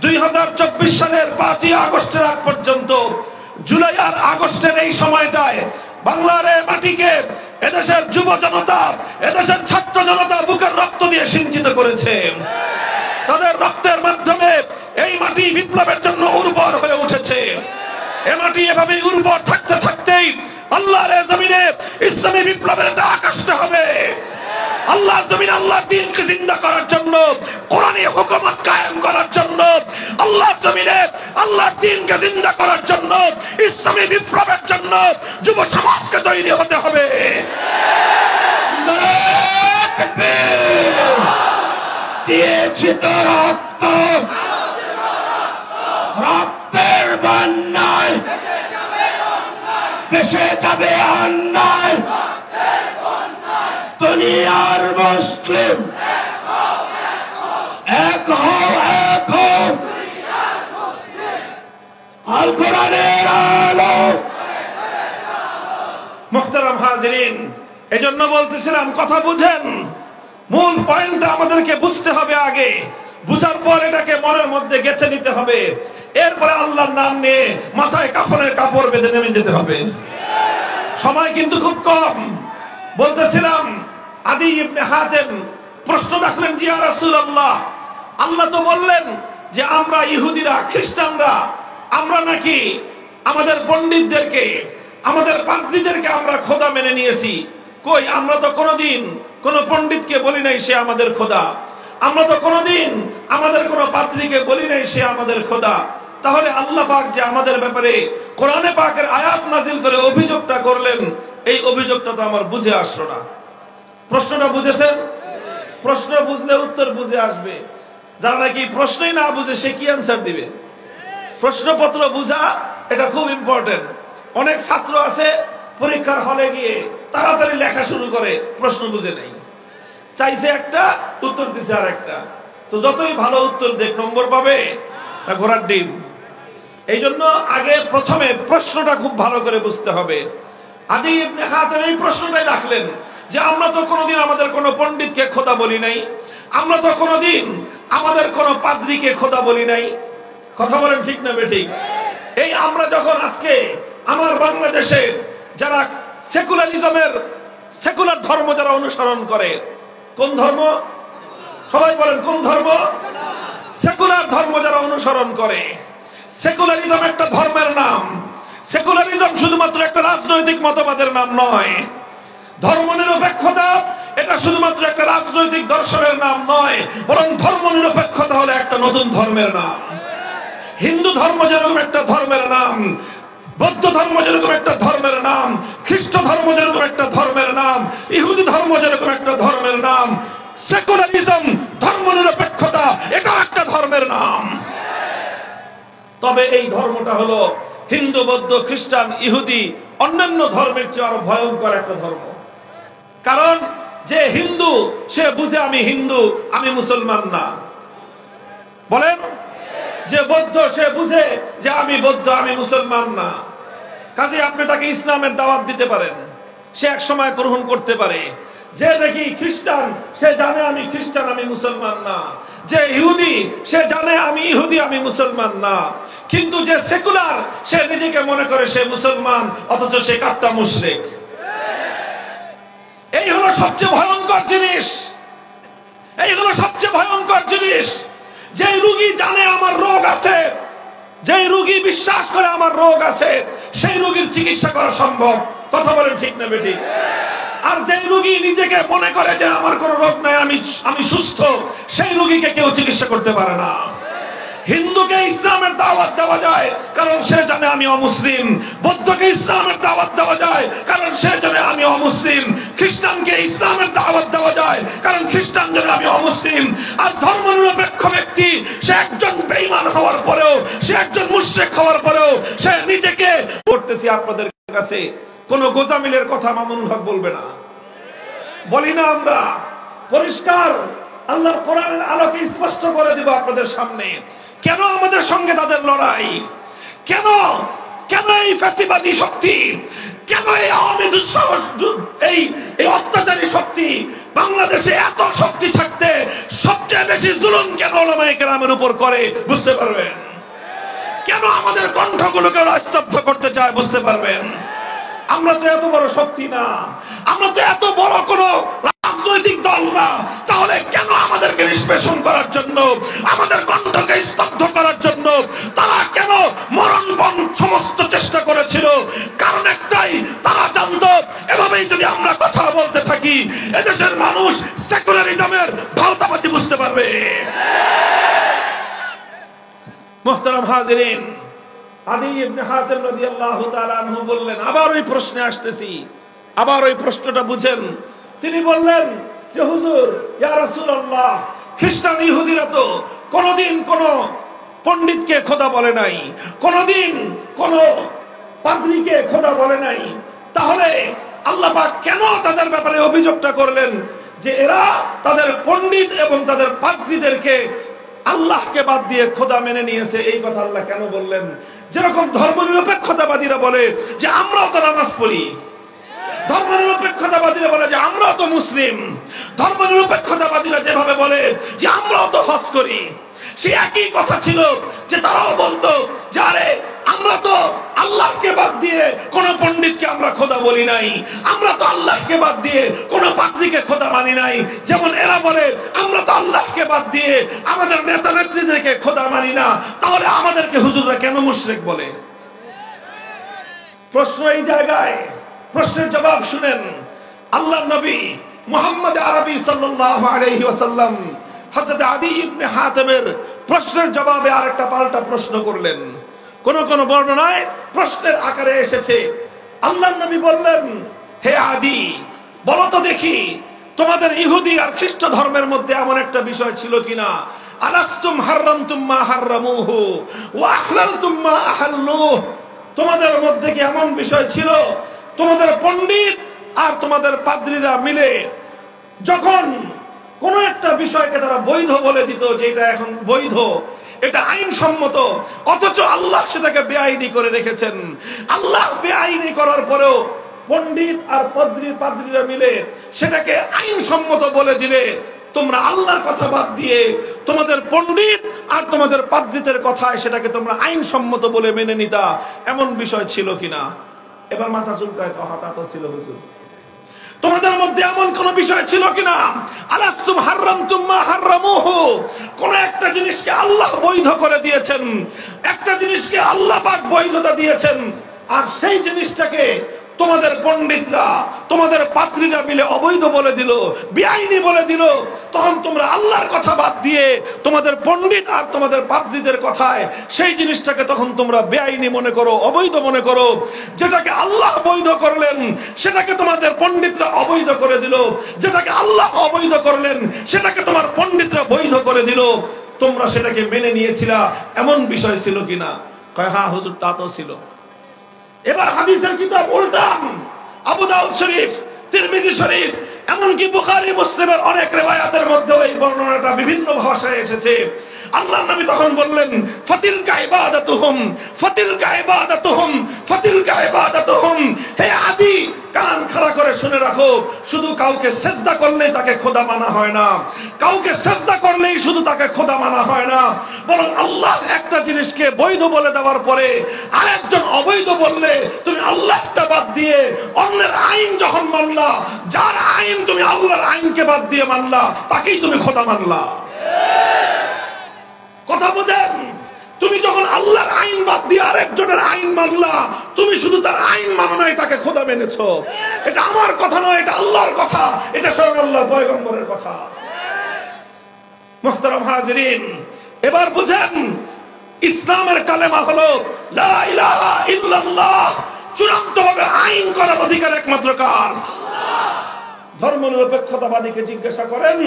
2024 সালের 5ই আগস্টের আগ পর্যন্ত, জুলাই আর আগস্টের এই সময়টায় বাংলার এই মাটিকে এদেশের যুব জনতা, এদেশের ছাত্র জনতা বুকের রক্ত দিয়ে সিঞ্চিত করেছে। তাদের রক্তের মাধ্যমে এই মাটি বিপ্লবের জন্য উর্বর হয়ে উঠেছে। এ মাটি এভাবেই উর্বর থাকতে থাকতেই আল্লাহর জমিনে ইসলামী বিপ্লবের ডাক আসতে হবে। আল্লাহর জমিনে আল্লাহর দ্বীনকে জিন্দা করার জন্য, কোরআনী হুকুমত কায়েম করার জন্য, আল্লাহর জমিনে আল্লাহর দ্বীনকে জিন্দা করার জন্য, ইসলামী বিপ্লবের জন্য যুব সমাজকে তৈরি হতে হবে। দিয়েছি তো রক্ত, রক্তের বন্যায় ভেসে যাবে অন্যায়। দুনিয়ার মুসলিম এক হও, এক হও, আল কোরআনের আলো। মুহতারাম হাজিরিন, এজন্য বলতেছিলাম কথা বুঝেন। মূল পয়েন্টটা আমাদেরকে বুঝতে হবে আগে, বুঝার পর এটাকে মনের মধ্যে গেঁথে নিতে হবে। এরপরে আল্লাহর নাম নিয়ে মাথায় কাফনের কাপড় বেঁধে নেমে যেতে হবে। সময় কিন্তু খুব কম। বলতেছিলাম আদি ইবনে হাতেম প্রশ্ন রাখলেন, জি ইয়া রাসূলুল্লাহ, আল্লাহ তো বললেন যে আমরা ইহুদিরা, খ্রিস্টানরা, আমরা নাকি আমাদের পণ্ডিতদেরকে, আমাদের পাদ্রীদেরকে আমরা খোদা মেনে নিয়েছি। কই, আমরা তো কোনোদিন কোন পণ্ডিতকে বলি নাই সে আমাদের খোদা। আমরা তো কোনোদিন আমাদের কোন পাদ্রীকে বলি নাই সে আমাদের খোদা। তাহলে আল্লাহ পাক যে আমাদের ব্যাপারে কোরআনে পাকের আয়াত নাজিল করে অভিযোগটা করলেন, এই অভিযোগটা তো আমার বুঝে আসলো না। প্রশ্নটা বুঝেছেন? প্রশ্ন বুঝলে উত্তর বুঝে আসবে। যারা নাকি প্রশ্নই না বুঝে সে কি অ্যান্সার দিবে? প্রশ্নপত্র বুঝা এটা খুব ইম্পর্টেন্ট। অনেক ছাত্র আছে পরীক্ষার হলে গিয়ে তাড়াতাড়ি লেখা শুরু করে, প্রশ্ন বুঝে নেই, চাইছে একটা, উত্তর দিছে আর একটা। তো যতই ভালো উত্তর দেখ, নম্বর পাবে তা ঘোড়ার ডিম। এই জন্য আগে প্রথমে প্রশ্নটা খুব ভালো করে বুঝতে হবে। আদি ইবনে হাতেম এই প্রশ্নটাই রাখলেন যে আমরা তো কোনোদিন আমাদের কোন পণ্ডিতকে খোদা বলি নাই, আমরা তো কোনোদিন আমাদের কোন পাদ্রীকে খোদা বলি নাই। কথা বলেন ঠিক না বেঠিক? এই আমরা যখন আজকে আমার বাংলাদেশে যারা সেকুলারিজমের, সেকুলার ধর্ম যারা অনুসরণ করে, কোন ধর্ম? সবাই বলেন কোন ধর্ম? সেকুলার ধর্ম যারা অনুসরণ করে। সেকুলারিজম একটা ধর্মের নাম। সেকুলারিজম শুধুমাত্র একটা রাজনৈতিক মতবাদের নাম নয়। ধর্মনিরপেক্ষতা এটা শুধুমাত্র একটা রাজনৈতিক দর্শনের নাম নয়, বরং ধর্মনিরপেক্ষতা হলো একটা নতুন ধর্মের নাম। হিন্দু ধর্ম যেরকম একটা ধর্মের নাম, বৌদ্ধ ধর্ম যেরকম একটা ধর্মের নাম, খ্রিস্ট ধর্ম যেরকম একটা ধর্মের নাম, ইহুদি ধর্ম যেরকম একটা ধর্মের নাম, সেকুলারিজম, ধর্মনিরপেক্ষতা এটা একটা ধর্মের নাম। তবে এই ধর্মটা হলো হিন্দু, বৌদ্ধ, খ্রিস্টান, ইহুদি অন্যান্য ধর্মের চেয়ে আরো ভয়ঙ্কর একটা ধর্ম। কারণ যে হিন্দু সে বুঝে আমি হিন্দু, আমি মুসলমান না। বলেন, যে বৌদ্ধ সে বুঝে যে আমি বৌদ্ধ, আমি মুসলমান না। কাজে আপনি তাকে ইসলামের দাওয়াত দিতে পারেন, সে এক সময় গ্রহণ করতে পারে। যে দেখি খ্রিস্টান সে জানে আমি খ্রিস্টান, আমি মুসলমান না। যে ইহুদি সে জানে আমি ইহুদি, আমি মুসলমান না। কিন্তু যে সেকুলার সে নিজেকে মনে করে সে মুসলমান, অথচ সে কাট্টা মুশরিক। এই হলো সবচেয়ে ভয়ঙ্কর জিনিস। এই হলো সবচেয়ে ভয়ঙ্কর জিনিস। যে রোগী জানে আমার রোগ আছে, যে রোগী বিশ্বাস করে আমার রোগ আছে, সেই রোগীর চিকিৎসা করা সম্ভব। কথা বলেন ঠিক না বেঠিক? আর যে রোগী নিজেকে মনে করে যে আমার কোনো রোগ নাই, আমি সুস্থ, সেই রোগীকে কেউ চিকিৎসা করতে পারে না। হিন্দুকে ইসলামের দাওয়াত দেওয়া যায় কারণ সে জানে আমি অমুসলিম। বৌদ্ধকে ইসলামের দাওয়াত দেওয়া যায় কারণ সে জানে আমি অমুসলিম। খ্রিস্টানকে ইসলামের দাওয়াত দেওয়া যায় কারণ খ্রিস্টান জানে আমি অমুসলিম। আর ধর্মনিরপেক্ষ ব্যক্তি সে একজন বেঈমান হওয়ার পরেও, সে একজন মুশরিক হওয়ার পরেও সে নিজেকে করতেছি। আপনাদের কাছে কোন গোজামিলের কথা মামুনুল হক বলবে না, বলি না আমরা। পরিষ্কার আল্লাহর কোরআনের আলোকে স্পষ্ট করে দিব আপনাদের সামনে কেন আমাদের সঙ্গে তাদের লড়াই, কেন কেন এই ফ্যাসিবাদী শক্তি, কেন এই আওয়ামী দুঃসাহস, এই অত্যাচারী শক্তি বাংলাদেশে এত শক্তি থাকতে সবচেয়ে বেশি জুলুম কেন উলামায়ে কেরামের উপর করে বুঝতে পারবেন। কেন আমাদের কণ্ঠগুলোকে ওরা স্তব্ধ করতে চায় বুঝতে পারবেন। আমরা তো এত বড় শক্তি না, আমরা তো এত বড় কোন রাজনৈতিক দল না, তাহলে কেন আমাদেরকে নিষ্পেষণ করার জন্য, আমাদের কণ্ঠকে স্তব্ধ করার জন্য তারা কেন মরণপণ সমস্ত চেষ্টা করেছিল? কারণ একটাই, তারা জানতো এভাবেই যদি আমরা কথা বলতে থাকি এদেশের মানুষ সেকুলারিজমের ভাওতাবাজি বুঝতে পারবে। মুহতারাম হাজিরিন, আদি ইবনে হাতিম রাদিয়াল্লাহু তাআলা আনহু বললেন, আবার ওই প্রশ্নে আসতেছি, আবার ওই প্রশ্নটা বুঝেন। তিনি বললেন যে হুজুর, ইয়া রাসূলুল্লাহ, খ্রিস্টান ইহুদিরা তো কোনদিন কোন পণ্ডিতকে খোদা বলে নাই, কোনদিন কোন পাদ্রীকে খোদা বলে নাই, তাহলে আল্লাহ পাক কেন তাদের ব্যাপারে অভিযোগটা করলেন যে এরা তাদের পণ্ডিত এবং তাদের পাদ্রীদেরকে আল্লাহকে বাদ দিয়ে খোদা মেনে নিয়েছে? এই কথা আল্লাহ কেন বললেন? যেরকম ধর্মনিরপেক্ষতাবাদীরা বলে যে আমরাও তো নামাজ পড়ি, ধর্মনিরপেক্ষতাবাদীরা বলে যে আমরাও তো মুসলিম, ধর্মনিরপেক্ষতাবাদীরা যেভাবে বলে যে আমরাও তো হজ করি, সে একই কথা ছিল যে তারাও বলতো যে আরে আমরা তো আল্লাহকে বাদ দিয়ে কোন পণ্ডিতকে আমরা খোদা বলি নাই, আমরা তো আল্লাহকে বাদ দিয়ে কোন পাদ্রীকে খোদা মানি নাই। যেমন এরা বলে আমরা তো আল্লাহকে বাদ দিয়ে আমাদের নেতা নেত্রীদেরকে খোদা মানি না, তাহলে আমাদেরকে হুজুররা কেন মুশরিক বলে? প্রশ্ন এই জায়গায়, প্রশ্নের জবাব শুনেন। আল্লাহর নবী মুহাম্মদ আরবি সাল্লাল্লাহু আলাইহি ওয়াসাল্লাম হযরত আদি ইবনে হাতিমের প্রশ্নের জবাবে আরেকটা পাল্টা প্রশ্ন করলেন। কোন কোন বর্ণনায় প্রশ্নের আকারে এসেছে। আল্লাহর নবী বললেন, হে আদি, বলো তো দেখি তোমাদের ইহুদি আর খ্রিস্ট ধর্মের মধ্যে এমন একটা বিষয় ছিল কিনা, আলাস্তুম হাররামতুম মা হাররামুহু ওয়া আহলালতুম মা আহাল্লুহু, তোমাদের মধ্যে কি এমন বিষয় ছিল তোমাদের পণ্ডিত আর তোমাদের পাদ্রীরা মিলে যখন কোন একটা বিষয়কে তারা বৈধ বলে দিত যে এটা এখন বৈধ, এটা আইনসম্মত, অথচ আল্লাহ সেটাকে বেআইনি করে রেখেছেন। আল্লাহ বেআইনি করার পরেও পণ্ডিত আর পাদ্রীরা মিলে সেটাকে আইনসম্মত বলে দিলে তোমরা আল্লাহর কথা বাদ দিয়ে তোমাদের পণ্ডিত আর তোমাদের পাদ্রীদের কথায় সেটাকে তোমরা আইনসম্মত বলে মেনে নিতা, এমন বিষয় ছিল কিনা? এবার মাথা চুলকায়, কথা তো ছিল হুজুর। তোমাদের মধ্যে এমন কোন বিষয় ছিল কিনা, আলাস্তুম হাররামতুম মা হাররামুহু, কোন একটা জিনিসকে আল্লাহ বৈধ করে দিয়েছেন, একটা জিনিসকে আল্লাহ পাক বৈধতা দিয়েছেন, আর সেই জিনিসটাকে তোমাদের পণ্ডিতরা তোমাদের পাদ্রীরা মিলে অবৈধ বলে দিল, বেআইনি বলে দিল, তখন তোমরা আল্লাহর কথা বাদ দিয়ে তোমাদের পণ্ডিত আর তোমাদের পাদ্রীদের কথায় সেই জিনিসটাকে তখন তোমরা বেআইনি মনে করো, অবৈধ মনে করো। যেটাকে আল্লাহ বৈধ করলেন সেটাকে তোমাদের পণ্ডিতরা অবৈধ করে দিল, যেটাকে আল্লাহ অবৈধ করলেন সেটাকে তোমার পণ্ডিতরা বৈধ করে দিল। তোমরা সেটাকে মেনে নিয়েছিলা, এমন বিষয় ছিল কিনা? কয় হ্যাঁ হুজুর, তা তো ছিল। এবার হাদিসের কিতাব উল্টান, আবু দাউদ শরীফ, তিরমিজি শরীফ, এমনকি বুখারী মুসলিমের অনেক রিওয়ায়াতের মধ্যে এই বর্ণনাটা বিভিন্ন ভাষায় এসেছে। আল্লাহর নবী তখন বললেন, ফাতিলকা ইবাদাতুহুম ফাতিলকা ইবাদাতুহুম ফাতিলকা ইবাদাতুহুম, হে আদি, কান খাড়া করে শুনে রাখো, শুধু কাউকে সিজদা করলেই তাকে খোদা মানা হয় না, কাউকে সিজদা করলেই শুধু তাকে খোদা মানা হয় না, বরং আল্লাহ একটা জিনিসকে বৈধ বলে দেওয়ার পরে আরেকজন অবৈধ বললে তুমি আল্লাহটা বাদ দিয়ে অন্যের আইন যখন মানলা, যার আইন তুমি আল্লাহর আইনকে বাদ দিয়ে মানলা, তাকেই তুমি খোদা মানলা। কথা বুঝেন? তুমি যখন আল্লাহর আইন বাদ দিয়ে আরেকজনের আইন মানলা, তুমি শুধু তার আইন মানো নাই, তাকে খোদা মেনেছো। এটা আমার কথা নয়, এটা আল্লাহর কথা, এটা স্বয়ং আল্লাহ পয়গম্বরের কথা। মুহতারাম হাজিরিন, এবার বুঝেন, ইসলামের কালেমা হলো লা ইলাহা ইল্লাল্লাহ, চূড়ান্তভাবে আইন করার অধিকার একমাত্র কার? ধর্মনিরপেক্ষতাবাদীকে জিজ্ঞাসা করেন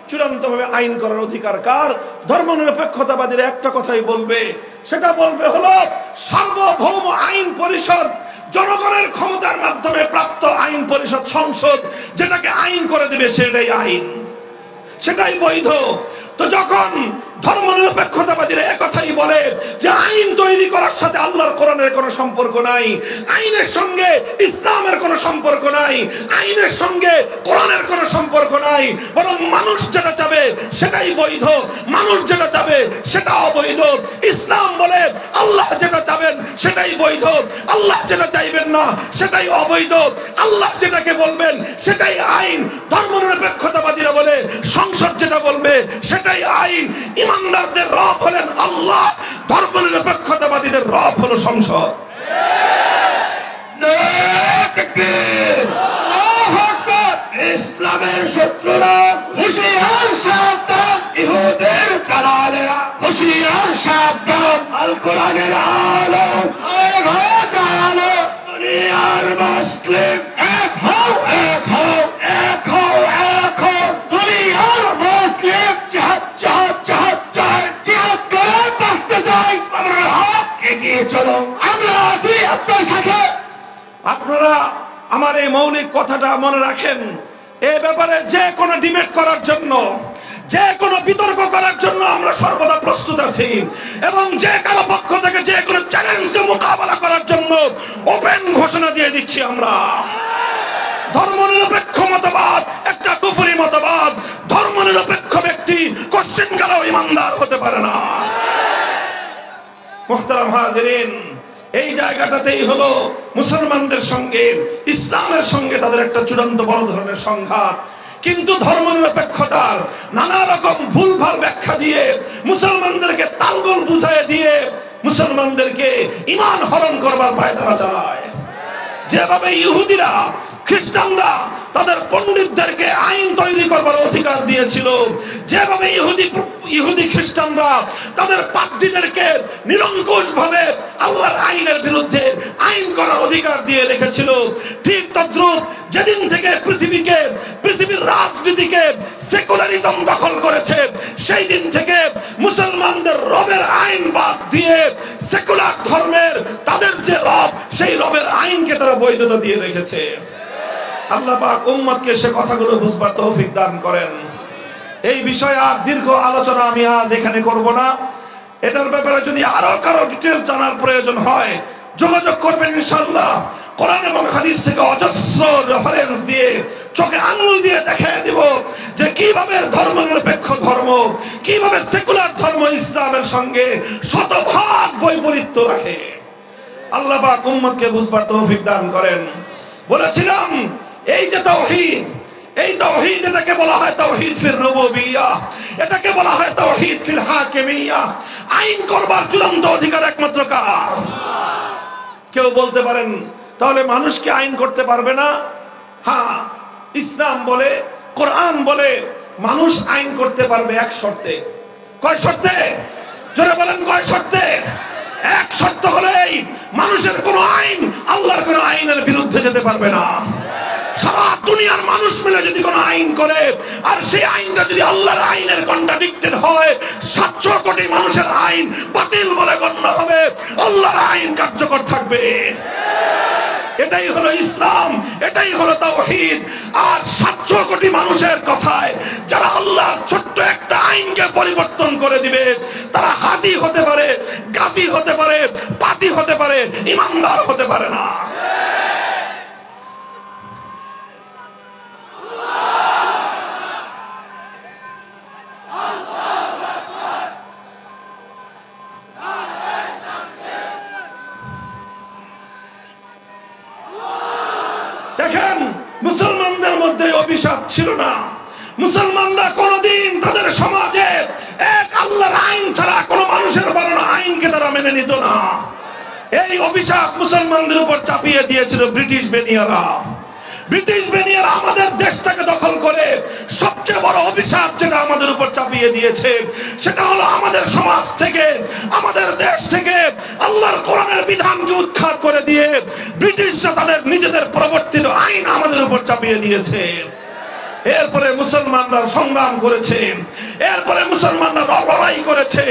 চূড়ান্তভাবে আইন করার অধিকার কার? ধর্মনিরপেক্ষতাবাদীরা একটা কথাই বলবে, সেটা বলবে হলো সার্বভৌম আইন পরিষদ, জনগণের ক্ষমতার মাধ্যমে প্রাপ্ত আইন পরিষদ, সংসদ যেটাকে আইন করে দিবে সেটাই আইন, সেটাই বৈধ। তো যখন ধর্মনিরপেক্ষতাবাদীরা একথাই বলে যে আইন তৈরি তৈরি করার সাথে আল্লাহর কোরআনের কোনো সম্পর্ক নাই, আইনের সঙ্গে ইসলামের কোনো সম্পর্ক নাই, আইনের সঙ্গে কোরআনের কোনো সম্পর্ক নাই। বরং মানুষ যেটা চাবে সেটাই বৈধ, মানুষ যেটা চাবে সেটা অবৈধ। ইসলাম বলে আল্লাহ যেটা চাবেন সেটাই বৈধ, আল্লাহ যেটা চাইবেন না সেটাই অবৈধ। আল্লাহ যেটাকে বলবেন সেটাই আইন। ধর্মনিরপেক্ষতাবাদীরা বলে সংসদ যেটা বলবে সেটাই আইন। ইমানদারদের রব হলেন আল্লাহ, ধর্মনিরপেক্ষতাবাদীদের রব হলো সংসদ। ইসলামের শত্রুরা হুঁশিয়ার সাবধান, ইহুদের দালালেরা হুঁশিয়ার সাবধান। আল কোরআনের আলো আলো, দুনিয়ার মুসলিম এক হও, এক হও, এক হও, এক হও। দুনিয়ার মুসলিম জিহাদ জিহাদ জিহাদ চায়, জিহাদ করে বাঁচতে চাই। আমরা হক এগিয়ে চলো, আমরা আছি আপনার সাথে। আপনারা আমার এই মৌলিক কথাটা মনে রাখেন। এ ব্যাপারে যে কোনো ডিবেট করার জন্য, যে কোনো বিতর্ক করার জন্য আমরা সর্বদা প্রস্তুত আছি, এবং যে কারো পক্ষ থেকে যে কোনো চ্যালেঞ্জকে মোকাবেলা করার জন্য ওপেন ঘোষণা দিয়ে দিচ্ছি। আমরা ধর্মনিরপেক্ষ মতবাদ একটা কুফরি মতবাদ। ধর্মনিরপেক্ষ ব্যক্তি কোশ্চেনকালেও ইমানদার হতে পারে না। মুহতারাম হাজিরিন, এই জায়গাটাতেই হলো মুসলমানদের সঙ্গে ইসলামের সঙ্গে তাদের একটা চূড়ান্ত বড় ধরনের সংঘাত। কিন্তু ধর্মনিরপেক্ষতার নানা রকম ভুলভাল ব্যাখ্যা দিয়ে মুসলমানদেরকে তালগোল বুঝাইয়ে দিয়ে মুসলমানদেরকে ঈমান হরণ করবার পায়তারা চালায়। যেভাবে ইহুদিরা খ্রিস্টানরা তাদের পণ্ডিতদেরকে আইন তৈরি করবার অধিকার দিয়েছিল, যেভাবে ইহুদি খ্রিস্টানরা তাদের পাদ্রীদেরকে নিরঙ্কুশ ভাবে আল্লাহর আইনের বিরুদ্ধে আইন করার অধিকার দিয়ে রেখেছিল, ঠিক তদ্রুপ যেদিন থেকে পৃথিবীর রাজনীতিকে সেকুলারিজম দখল করেছে, সেই দিন থেকে মুসলমানদের রবের আইন বাদ দিয়ে সেকুলার ধর্মের তাদের যে রব, সেই রবের আইনকে তারা বৈধতা দিয়ে রেখেছে। আল্লাহ পাক উম্মতকে সে কথাগুলো বুঝবার তৌফিক দান করেন। এই বিষয়ে আর দীর্ঘ আলোচনা আমি আজ এখানে করব না। এটার ব্যাপারে যদি আরো কারো ডিটেল জানার প্রয়োজন হয় যোগাযোগ করবেন ইনশাআল্লাহ। কোরআন এবং হাদিস থেকে অজস্র রেফারেন্স দিয়ে চোখে আঙুল দিয়ে দেখিয়ে দিব যে কিভাবে ধর্মনিরপেক্ষ ধর্ম, কিভাবে সেকুলার ধর্ম ইসলামের সঙ্গে শতভাগ বৈপরীত্য রাখে। আল্লাহ পাক উম্মতকে বুঝবার তৌফিক দান করেন। বলেছিলাম এই যে তাওহীদ, এই তাওহীদ এটাকে বলা হয় তাওহীদ ফির রুবুবিয়্যাহ, এটাকে বলা হয় তাওহীদ ফিল হাকিমিয়্যাহ। আইন করবার চূড়ান্ত অধিকার একমাত্র কার? কেউ বলতে পারেন তাহলে মানুষকে আইন করতে পারবে না? হ্যাঁ, ইসলাম বলে, কোরআন বলে মানুষ আইন করতে পারবে এক শর্তে। কয় শর্তে? জোরে বলেন, কয় শর্তে? এক শর্ত হলেই মানুষের কোন আইন আল্লাহর কোন আইনের বিরুদ্ধে যেতে পারবে না। সারা দুনিয়ার মানুষ মিলে যদি কোন আইন করে আর সেই আইনটা যদি আল্লাহর আইনের কন্ট্রাডিক্টেড হয়, 700 কোটি মানুষের আইন বাতিল বলে গণ্য হবে, আল্লাহর আইন কার্যকর থাকবে। এটাই হলো ইসলাম, এটাই হলো তাওহীদ। আর 700 কোটি মানুষের কথায় যারা আল্লাহর ছোট্ট একটা আইনকে পরিবর্তন করে দিবে, তারা হাজি হতে পারে, গাজী হতে পারে, পাতি হতে পারে, ইমানদার হতে পারে না। দেখেন, মুসলমানদের মধ্যে অভিশাপ ছিল না। মুসলমানরা কোনদিন তাদের সমাজে এক আল্লাহর আইন ছাড়া কোন মানুষের বানানো আইনকে তারা মেনে নিত না। এই অভিশাপ মুসলমানদের উপর চাপিয়ে দিয়েছিল ব্রিটিশ বেনিয়ারা। ব্রিটিশ বেনিয়ারা আমাদের দেশটাকে দখল করে সবচেয়ে বড় অভিশাপ যেটা আমাদের উপর চাপিয়ে দিয়েছে সেটা হলো আমাদের সমাজ থেকে, আমাদের দেশ থেকে আল্লাহর কোরআনের বিধানকে উৎখাত করে দিয়ে ব্রিটিশরা তাদের নিজেদের প্রবর্তিত আইন আমাদের উপর চাপিয়ে দিয়েছে। এরপরে মুসলমানরা সংগ্রাম করেছে, এরপরে মুসলমানরা লড়াই করেছে,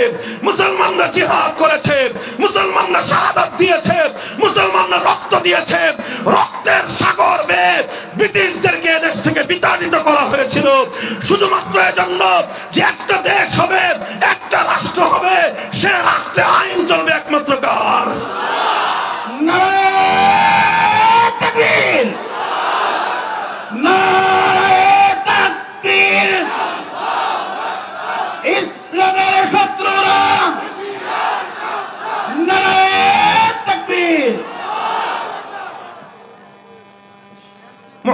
মুসলমানরা জিহাদ করেছে, মুসলমানরা শাহাদাত দিয়েছে, মুসলমানরা রক্ত দিয়েছে। রক্তের সাগর বেয়ে ব্রিটিশদেরকে এদেশ থেকে বিতাড়িত করা হয়েছিল শুধুমাত্র এজন্য যে একটা দেশ হবে, একটা রাষ্ট্র হবে, সে রাষ্ট্রে আইন চলবে একমাত্র কার?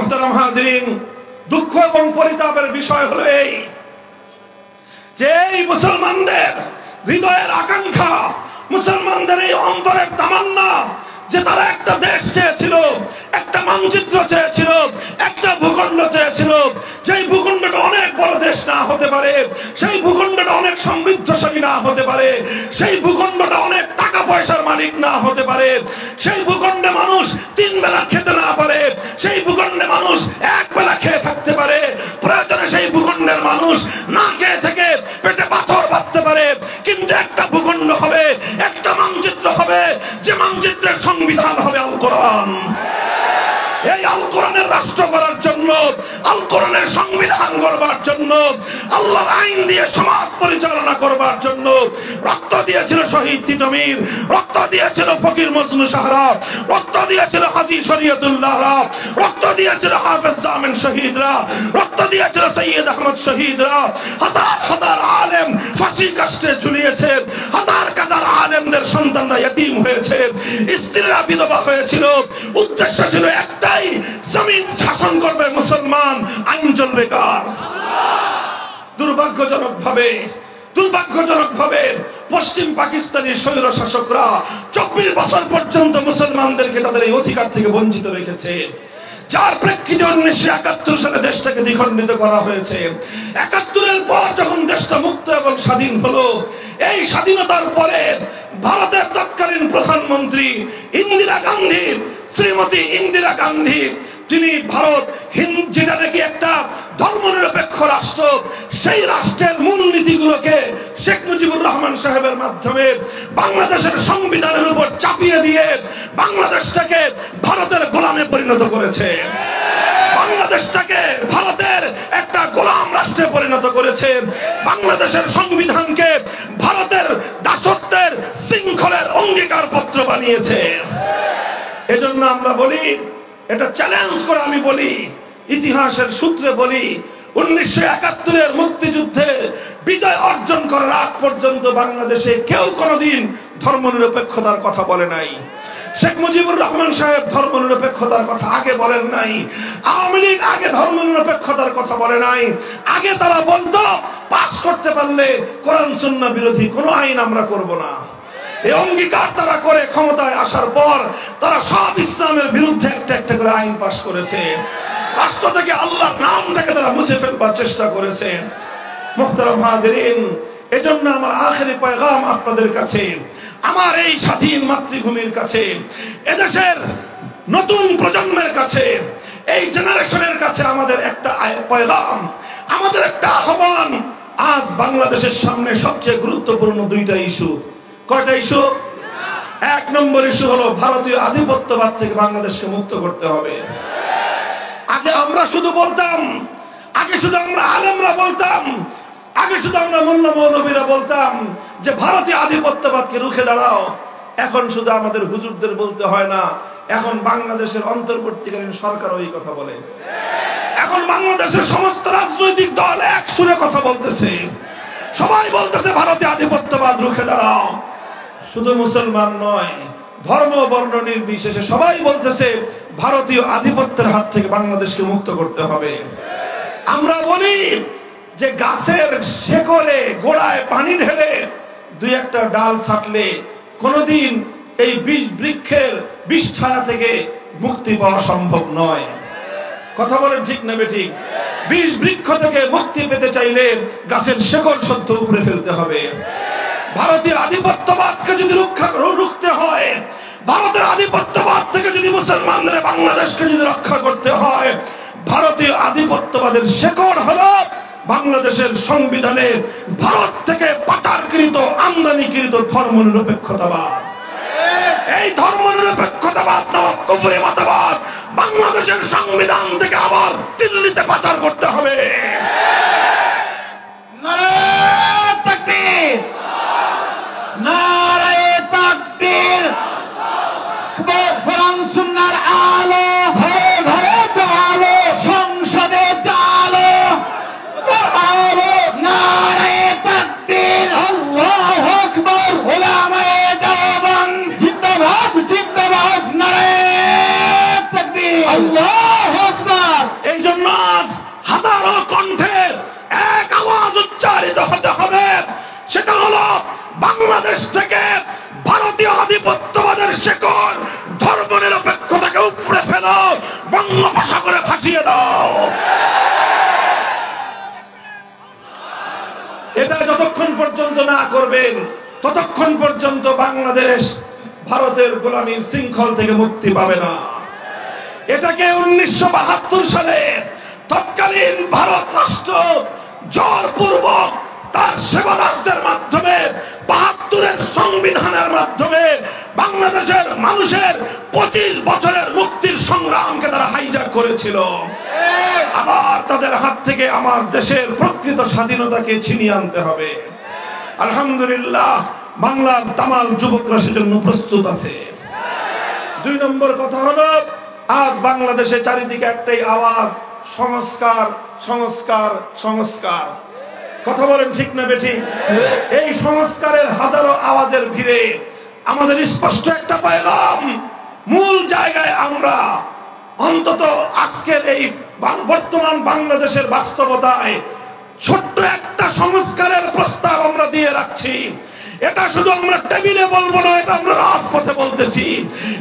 মুহতারাম হাজিরিন, দুঃখ এবং পরিতাপের বিষয় হলো এই যে এই মুসলমানদের হৃদয়ের আকাঙ্ক্ষা, মুসলমানদের এই অন্তরের তামান্না যে তারা একটা দেশ চেয়েছিল, একটা মানচিত্র চেয়েছিল, একটা ভূখণ্ড চেয়েছিল, সেই ভূখণ্ডটা অনেক বড় দেশ না হতে পারে, সেই ভূখণ্ডটা অনেক সমৃদ্ধশালী না হতে পারে, সেই ভূখণ্ডটা অনেক টাকা পয়সার মালিক না হতে পারে, সেই ভূখণ্ডে মানুষ 3 বেলা খেতে না পারে, সেই ভূখণ্ডে মানুষ 1 বেলা খেয়ে থাকতে পারে, প্রয়োজনে সেই ভূখণ্ডের মানুষ না খেয়ে থেকে পেটে পাথর বাঁধতে পারে, কিন্তু একটা ভূখণ্ড হবে, একটা মানচিত্র হবে, যে মানচিত্রের সংবিধান হবে আল কোরআন। এই আল কোরআনের রাষ্ট্র করার জন্য, আল কোরআনের সংবিধান গড়বার জন্য, আল্লাহর আইন দিয়ে সমাজ পরিচালনা করবার জন্য রক্ত দিয়েছিল শহীদ তিতুমীর, রক্ত দিয়েছিল ফকির মজনু সাহরা, রক্ত দিয়েছিল হাজী শরীয়তুল্লাহরা, রক্ত দিয়েছিল হাফেজ জামিন শহীদরা, রক্ত দিয়েছিল সৈয়দ আহমদ শহীদরা। হাজার হাজার আলেম ফাঁসি কাষ্টে ঝুলিয়েছে, হাজার হাজার আলেমদের সন্তানরা ইতিম হয়েছে, স্ত্রীরা বিধবা হয়েছিল। উদ্দেশ্য ছিল একটাই, জমিন শাসন করবে মুসলমান, আইন চলবে কার? দুর্ভাগ্যজনক ভাবে পশ্চিম পাকিস্তানি স্বৈর শাসকরা 24 বছর পর্যন্ত মুসলমানদেরকে তাদের এই অধিকার থেকে বঞ্চিত রেখেছে, যার প্রেক্ষিতে 1971 সালে দেশটাকে দ্বিখণ্ডিত করা হয়েছে। 71-এর পর যখন দেশটা মুক্ত এবং স্বাধীন হলো, এই স্বাধীনতার পরে ভারতের তৎকালীন প্রধানমন্ত্রী ইন্দিরা গান্ধী, শ্রীমতী ইন্দিরা গান্ধী, যিনি ভারত যেটা নাকি একটা ধর্মনিরপেক্ষ রাষ্ট্র, সেই রাষ্ট্রের মূলনীতিগুলোকে শেখ মুজিবুর রহমান সাহেবের মাধ্যমে বাংলাদেশের সংবিধানের উপর চাপিয়ে দিয়ে বাংলাদেশটাকে ভারতের গোলামে পরিণত করেছে, বাংলাদেশটাকে ভারতের একটা গোলাম রাষ্ট্রে পরিণত করেছে, বাংলাদেশের সংবিধানকে ভারতের দাসত্বের শৃঙ্খলের অঙ্গীকার পত্র বানিয়েছে। এজন্য আমরা বলি, এটা চ্যালেঞ্জ করে আমি বলি, ইতিহাসের সূত্রে বলি, 1971-এর মুক্তিযুদ্ধে বিজয় অর্জন করার আগ পর্যন্ত বাংলাদেশে কেউ কোনোদিন ধর্মনিরপেক্ষতার কথা বলে নাই। শেখ মুজিবুর রহমান সাহেব ধর্মনিরপেক্ষতার কথা আগে বলেন নাই, আওয়ামী লীগ আগে ধর্মনিরপেক্ষতার কথা বলে নাই। আগে তারা বলতো পাস করতে পারলে কোরআন সুন্নাহ বিরোধী কোনো আইন আমরা করব না। এই অঙ্গীকার তারা করে ক্ষমতায় আসার পর তারা সব ইসলামের বিরুদ্ধে একটা একটা করে আইন পাস করেছে, রাষ্ট্র থেকে আল্লাহর নামটাকে তারা মুছে ফেলবার চেষ্টা করেছে। মুহতারাম হাজিরিন, এজন্য আমার আখেরি পয়গাম আপনাদের কাছে, আমার এই স্বাধীন মাতৃভূমির কাছে, এদেশের নতুন প্রজন্মের কাছে, এই জেনারেশনের কাছে আমাদের একটা পয়গাম, আমাদের একটা আহ্বান। আজ বাংলাদেশের সামনে সবচেয়ে গুরুত্বপূর্ণ 2টা ইস্যু। কয়টা ইস্যু? 1 নম্বর ইস্যু হলো ভারতীয় আধিপত্যবাদ থেকে বাংলাদেশকে মুক্ত করতে হবে। আগে আমরা শুধু বলতাম, আগে শুধু আমরা আলেমরা বলতাম, আগে শুধু আমরা মোল্লা মৌলবীরা বলতাম যে ভারতীয় আধিপত্যবাদকে রুখে দাঁড়াও। এখন শুধু আমাদের হুজুরদের বলতে হয় না, এখন বাংলাদেশের অন্তর্বর্তীকালীন সরকার ওই কথা বলে। এখন বাংলাদেশের সমস্ত রাজনৈতিক দল এক সুরে কথা বলতেছে, সবাই বলতেছে ভারতীয় আধিপত্যবাদ রুখে দাঁড়াও। শুধু মুসলমান নয়, ধর্ম বর্ণ নির্বিশেষে সবাই বলতেছে ভারতীয় আধিপত্যের হাত থেকে বাংলাদেশকে মুক্ত করতে হবে। আমরা বলি যে গাছের শেকড়ে গোড়ায় পানি ঢেলে 2-1টা ডাল ছাটলে কোনদিন এই বৃক্ষের বিষ ছায়া থেকে মুক্তি পাওয়া সম্ভব নয়। কথা বলেন ঠিক না বেঠিক? বিষ বৃক্ষ থেকে মুক্তি পেতে চাইলে গাছের শেকড় সদ্য উপরে ফেলতে হবে। ভারতীয় আধিপত্যবাদকে যদি রুখতে হয়, ভারতের আধিপত্যবাদ থেকে যদি মুসলমানদের বাংলাদেশকে যদি রক্ষা করতে হয়, ভারতীয় আধিপত্যবাদের শেকড় হল বাংলাদেশের সংবিধানে ভারত থেকে পাচারকৃত আমদানিকৃত ধর্মনিরপেক্ষতাবাদ। এই ধর্মনিরপেক্ষতাবাদ নামক কুফরি মতবাদ বাংলাদেশের সংবিধান থেকে আবার দিল্লিতে পাচার করতে হবে। নারায়ে তাকবীর, নারায়ে তাকবীর। কোরআন সুন্নাহর আলো ঘরে ঘরে চালো, সংসদে চালো, আলো। নারায়ে তাকবীর, আল্লাহু আকবার। উলামায়ে দেওবন্দ জিন্দাবাদ, জিন্দাবাদ। নারায়ে তাকবীর, আল্লাহু আকবার। বঙ্গোপসাগরে করে ফাঁসিয়ে দাও। এটা যতক্ষণ পর্যন্ত না করবেন ততক্ষণ পর্যন্ত বাংলাদেশ ভারতের গোলামীর শৃঙ্খল থেকে মুক্তি পাবে না। এটাকে 1972 সালে তৎকালীন ভারত রাষ্ট্র জোরপূর্বক তার সেবাদারদের মাধ্যমে 72-এর সংবিধানের মাধ্যমে বাংলাদেশের মানুষের 25 বছরের মুক্তির সংগ্রামকে তারা হাইজ্যাক করেছিল। আবার তাদের হাত থেকে আমার দেশের প্রকৃত স্বাধীনতাকে ছিনিয়ে আনতে হবে। আলহামদুলিল্লাহ বাংলার তামাম যুবকরা সেজন্য প্রস্তুত আছে। 2 নম্বর কথা হলো, আজ বাংলাদেশে চারিদিকে একটাই আওয়াজ, সংস্কার সংস্কার সংস্কার। কথা বলেন ঠিক না বেঠিক? এই সংস্কারের হাজারো আওয়াজের ভিড়ে আমাদের স্পষ্ট একটা পয়গাম, মূল জায়গায় আমরা অন্তত আজকের এই বর্তমান বাংলাদেশের বাস্তবতায় ছোট্ট একটা সংস্কারের প্রস্তাব আমরা দিয়ে রাখছি। এটা শুধু আমরা টেবিলে বলবো না, এটা আমরা রাজপথে বলতেছি,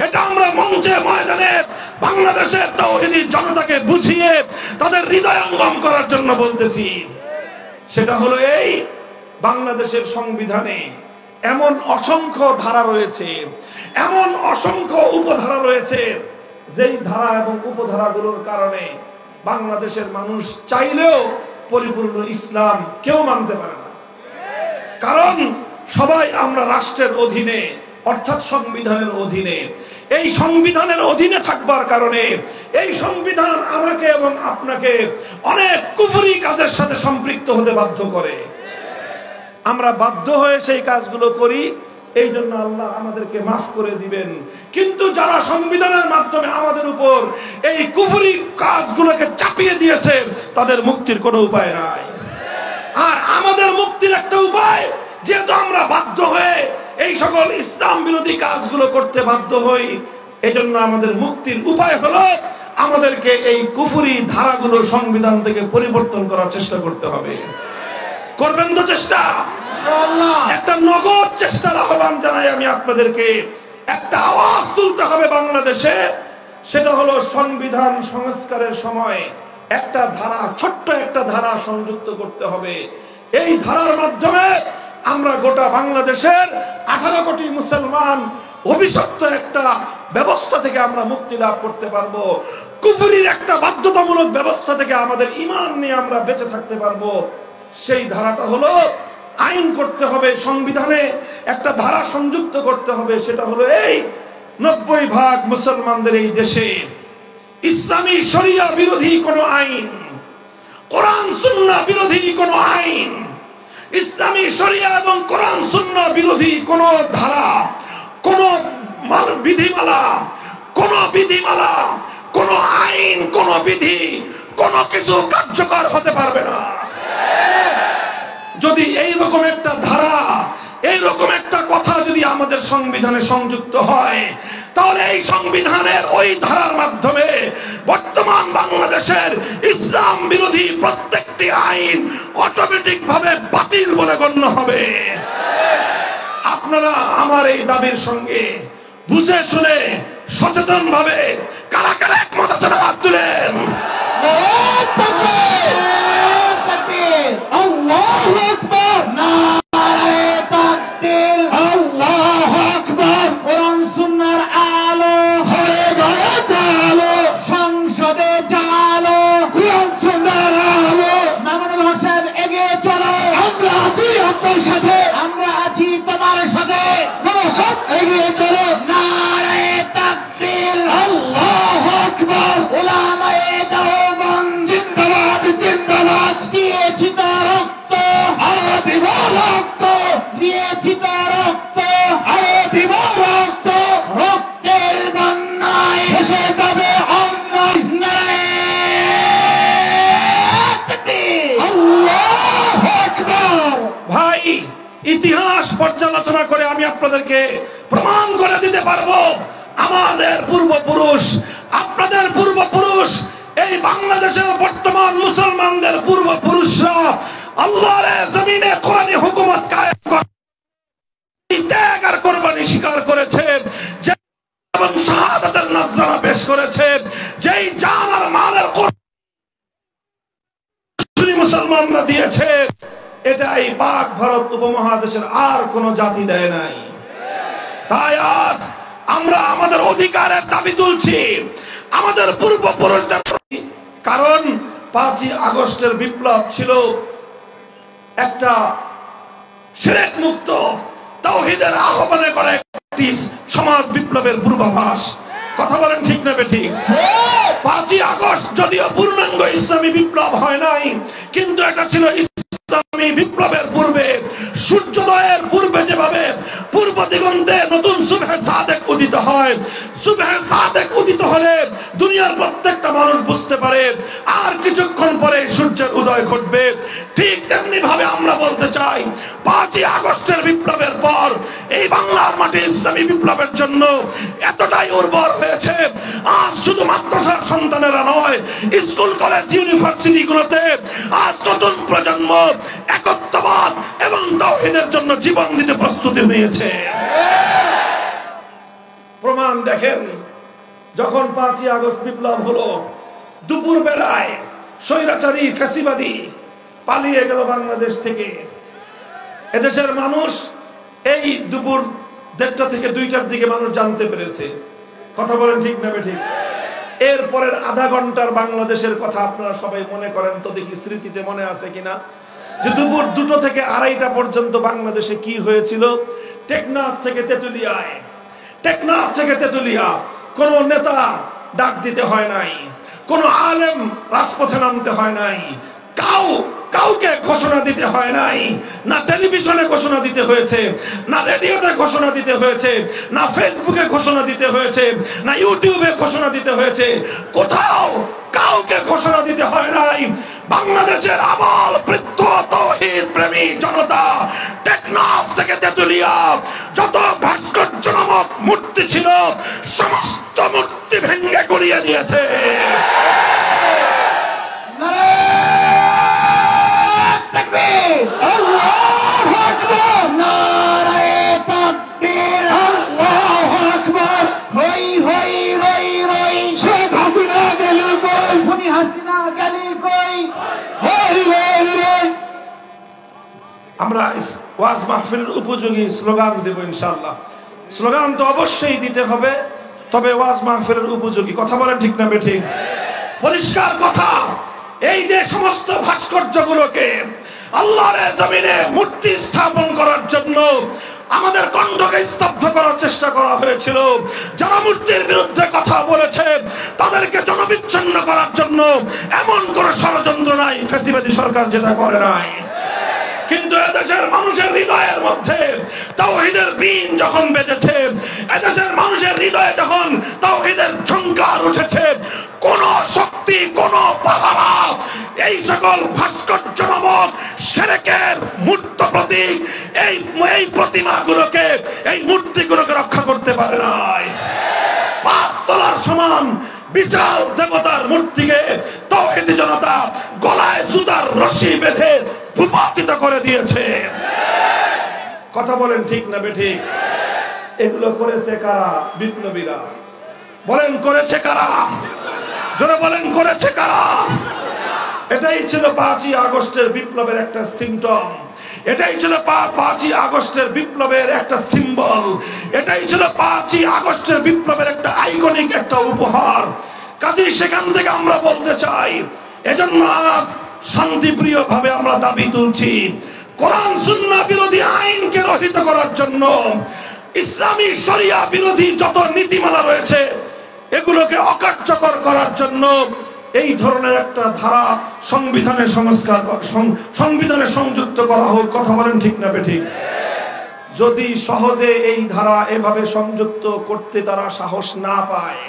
এটা আমরা মঞ্চে ময়দানে বাংলাদেশের তাওহীদি জনতাকে বুঝিয়ে তাদের হৃদয়ঙ্গম করার জন্য বলতেছি। সেটা হলো এই, বাংলাদেশের সংবিধানে এমন অসংখ্য ধারা রয়েছে, এমন অসংখ্য উপধারা রয়েছে, যেই ধারা এবং উপধারাগুলোর কারণে বাংলাদেশের মানুষ চাইলেও পরিপূর্ণ ইসলাম কেউ মানতে পারে না। কারণ সবাই আমরা রাষ্ট্রের অধীনে, অর্থাৎ সংবিধানের অধীনে। এই সংবিধানের অধীনে থাকবার কারণে এই সংবিধান আমাকে এবং আপনাকে অনেক কুফরি কাজের সাথে সম্পৃক্ত হতে বাধ্য করে। আমরা বাধ্য হয়ে সেই কাজগুলো করি, এই জন্য আল্লাহ আমাদেরকে মাফ করে দিবেন। কিন্তু যারা সংবিধানের মাধ্যমে আমাদের উপর এই কুফরি কাজগুলোকে চাপিয়ে দিয়েছে, তাদের মুক্তির কোনো উপায় নাই। আর আমাদের মুক্তির একটা উপায়, যেহেতু আমরা বাধ্য হয়ে এই সকল ইসলাম বিরোধী কাজগুলো করতে বাধ্য হই, এজন্য আমাদের মুক্তির উপায় হলো আমাদেরকে এই কুফরি ধারাগুলো সংবিধান থেকে পরিবর্তন করার চেষ্টা করতে হবে। করবেন তো চেষ্টা? একটা নগদ চেষ্টার আহ্বান জানাই আমি আপনাদেরকে। একটা আওয়াজ তুলতে হবে বাংলাদেশে, সেটা হলো সংবিধান সংস্কারের সময় একটা ধারা, ছোট্ট একটা ধারা সংযুক্ত করতে হবে। এই ধারার মাধ্যমে আমরা গোটা বাংলাদেশের 18 কোটি মুসলমান অভিশপ্ত একটা ব্যবস্থা থেকে আমরা মুক্তি লাভ করতে পারবো। কুফরির একটা বাধ্যতামূলক ব্যবস্থা থেকে আমাদের ঈমান নিয়ে আমরা বেঁচে থাকতে পারবো। সেই ধারাটা হলো, আইন করতে হবে, সংবিধানে একটা ধারা সংযুক্ত করতে হবে। সেটা হলো এই, 90% মুসলমানদের এই দেশে ইসলামী শরিয়া বিরোধী কোন আইন, কোরআন সুন্নাহ বিরোধী কোন আইন, ইসলামী শরিয়া এবং কোরআন সুন্নাহ বিরোধী কোন ধারা, কোন বিধিমালা, কোন আইন, কোন বিধি, কোন কিছু কার্যকর হতে পারবে না। যদি এইরকম একটা ধারা, এইরকম একটা কথা যদি আমাদের সংবিধানে সংযুক্ত হয়, তাহলে এই সংবিধানের ওই ধারার মাধ্যমে বর্তমান বাংলাদেশের ইসলাম বিরোধী প্রত্যেকটি আইন অটোমেটিক ভাবে বাতিল বলে গণ্য হবে। আপনারা আমার এই দাবির সঙ্গে বুঝে শুনে সচেতন ভাবে কারা কারা একমত আছেন হাত তুলেন। আল্লাহু আকবার, নারায়ে তাকবীর, আল্লাহু আকবার। কোরআন সুন্নাহর আলো হয়ে গেছে জালো, সংসদে জালো, কোরআন সুন্নাহর আলো। মামুনুল হোসেন এগিয়ে চলো, আমরা আছি আপনার সাথে, আমরা আছি তোমার সাথে। সব এগিয়ে চলো, নারায়ে তাকবীর, আল্লাহু আকবার। উলামায়ে দেওবন্দ জিন্দাবাদ, জিন্দাবাদ। দিয়েছি তো রক্ত, আরো দিব রক্ত, দিয়েছি তো রক্ত, আরো দিব রক্ত। রক্তের বন্যায় ভেসে যাবে অন্যায়। আল্লাহু আকবার। ভাই, ইতিহাস পর্যালোচনা করে আমি আপনাদেরকে প্রমাণ করে দিতে পারবো, আমাদের পূর্বপুরুষ, আপনাদের পূর্বপুরুষ, এই বাংলাদেশের বর্তমান মুসলমানদের পূর্বপুরুষরা আল্লাহর জমিনে কোরআনী হুকুমত কায়েম করে ত্যাগ আর কোরবানি স্বীকার করেছেন, এবং শাহাদাতের নজরানা পেশ করেছেন। যেই জান মুসলমানরা দিয়েছে, এটাই পাক ভারত উপমহাদেশের আর কোন জাতি দেয় নাই। তাই আজ আমরা আমাদের অধিকারের দাবি তুলছি, আমাদের পূর্বপুরুষদের। কারণ 5ই আগস্টের বিপ্লব ছিল একটা শিরক মুক্ত তাওহীদের আহ্বানে করে একটি সমাজ বিপ্লবের পূর্বাভাস। কথা বলেন ঠিক না বেঠিক? 5ই আগস্ট যদিও পূর্ণাঙ্গ ইসলামী বিপ্লব হয় নাই, কিন্তু এটা ছিল ইসলামী বিপ্লবের পূর্বে, সূর্যোদয়ের পূর্বে যেভাবে পূর্ব দিগন্তে নতুন সুবহে সাদেক উদিত হয়, সুবহে সাদেক উদিত হলে দুনিয়ার প্রত্যেকটা মানুষ বুঝতে পারে আর কিছুক্ষণ পরে সূর্যের উদয় ঘটবে। ঠিক তেমনি ভাবে আমরা বলতে চাই, 5ই আগস্টের বিপ্লবের পর এই বাংলার মাটি ইসলামী বিপ্লবের জন্য এতটাই উর্বর হয়েছে, আজ শুধু মাদ্রাসার সন্তানেরা নয়, স্কুল কলেজ ইউনিভার্সিটি গুলোতে আজ নতুন প্রজন্ম একত্ববাদ এবং তাওহীদের জন্য জীবন দিতে প্রস্তুতি নিয়েছে। প্রমাণ দেখেন, যখন 5ই আগস্ট বিপ্লব হলো, দুপুর বেলায় স্বৈরাচারী ফ্যাসিবাদী পালিয়ে গেল বাংলাদেশ থেকে। এদেশের মানুষ এই দুপুর 1:30 থেকে 2টার দিকে মানুষ জানতে পেরেছে। কথা বলেন ঠিক না বেঠিক? এরপরের আধা ঘন্টার বাংলাদেশের কথা আপনারা সবাই মনে করেন তো দেখি, স্মৃতিতে মনে আছে কিনা, যে দুপুর 2টো থেকে 2:30টা পর্যন্ত বাংলাদেশে কি হয়েছিল। টেকনাফ থেকে তেতুলিয়া কোন নেতা ডাক দিতে হয় নাই, কোন আলেম রাজপথে নামতে হয় নাই, কাউকে ঘোষণা দিতে হয় নাই, না টেলিভিশনে ঘোষণা দিতে হয়েছে, না রেডিওতে ঘোষণা দিতে হয়েছে, না ফেসবুকে ঘোষণা দিতে হয়েছে, না ইউটিউবে ঘোষণা দিতে হয়েছে, কোথাও কাউকে ঘোষণা দিতে হয় নাই। বাংলাদেশের আবাল বৃদ্ধ তাওহীদ প্রেমী জনতা টেকনাফ থেকে তেতুলিয়া যত ভাস্কর্য নামক মূর্তি ছিল সমস্ত মূর্তি ভেঙে গুড়িয়ে দিয়েছে। আমরা ওয়াজ মাহফিলের উপযোগী স্লোগান দেব ইনশাআল্লাহ। স্লোগান তো অবশ্যই দিতে হবে, তবে ওয়াজ মাহফিলের উপযোগী। কথা বলেন ঠিক না বেঠিক? পরিষ্কার কথা, এই যে সমস্ত ভাস্কর্যগুলোকে আল্লাহর জমিনে মূর্তি স্থাপন করার জন্য আমাদের কণ্ঠকে স্তব্ধ করার চেষ্টা করা হয়েছিল, যারা মূর্তির বিরুদ্ধে কথা বলেছে তাদেরকে জনবিচ্ছিন্ন করার জন্য এমন কোন ষড়যন্ত্র নাই ফ্যাসিবাদী সরকার যেটা করে নাই। কিন্তু এদেশের মানুষের হৃদয়ের মধ্যে তাওহীদের বীণ যখন বেজেছে, এদেশের মানুষের হৃদয়ে যখন তাওহীদের ঝংকার উঠেছে, কোন শক্তি, কোন পাহারা এই সকল ভাস্কর্য নামক শিরকের মূর্ত প্রতীক, এই প্রতিমাগুলোকে, এই মূর্তিগুলোকে রক্ষা করতে পারে নাই। 5 তলার সমান বিশাল দেবতার মূর্তিকে তাওহীদি জনতা গলায় সুতার রশি বেঁধে ভূপাতিত করে দিয়েছে। কথা বলেন ঠিক না বেঠিক? এগুলো করেছে কারা? বিপ্লবীরা। বলেন করেছে কারা? জোরে বলেন করেছে কারা? এটাই ছিল 5ই আগস্টের বিপ্লবের একটা সিম্পটম, এটাই ছিল 5ই আগস্টের বিপ্লবের একটা সিম্বল, এটাই ছিল 5ই আগস্টের বিপ্লবের একটা আইকনিক একটা উপহার। কাজেই সেখান থেকে আমরা বলতে চাই, এজন্য আজ শান্তিপ্রিয় ভাবে আমরা দাবি তুলছি, কোরআন সুন্নাহ বিরোধী আইনকে রহিত করার জন্য, ইসলামী শরিয়া বিরোধী যত নীতিমালা রয়েছে এগুলোকে অকার্যকর করার জন্য এই ধরনের একটা ধারা সংবিধানে সংস্কার, সংবিধানে সংযুক্ত করা হোক। কথা বলেন ঠিক না বেঠিক? যদি সহজে এই ধারা এভাবে সংযুক্ত করতে তারা সাহস না পায়,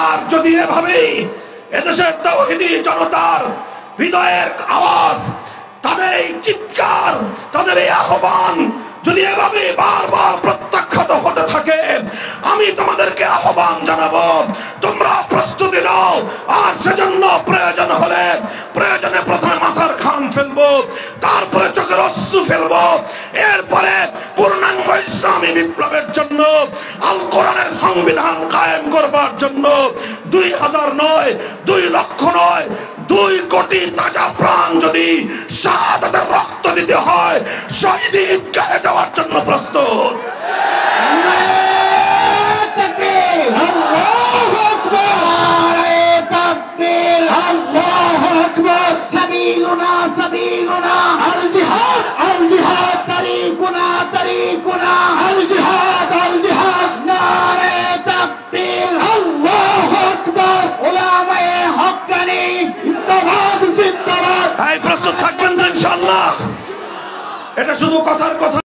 আর যদি এভাবেই এদেশের তাওহীদি জনতার হৃদয়ের আওয়াজ, তাদের এই চিৎকার, তাদের এই আহ্বান যদি এভাবে বারবার প্রত্যাখ্যাত হতে থাকে, আমি তোমাদেরকে আহ্বান জানাবো, তোমরা প্রস্তুতি নাও। আর সেজন্য প্রয়োজন হলে প্রয়োজনে প্রথমে মাথার ঘাম ফেলবো, তারপরে চোখের অশ্রু ফেলবো, এরপরে পূর্ণাঙ্গ ইসলামী বিপ্লবের জন্য, আল কোরআনের সংবিধান কায়েম করবার জন্য 2000 নয়, 2 লক্ষ নয়, 2 কোটি তাজা প্রাণ যদি শাহাদাতের রক্ত দিতে হয়, শহীদ ঈদগাহে যাওয়ার জন্য প্রস্তুত। سبيلنا سبيلنا الجهاد الجهاد طريقنا طريقنا الجهاد الجهاد نعرة تكبير الله أكبر علماء حقاني زندباد زندباد। প্রস্তুত থাকবেন তো ইনশাআল্লাহ? এটা শুধু কথার কথা।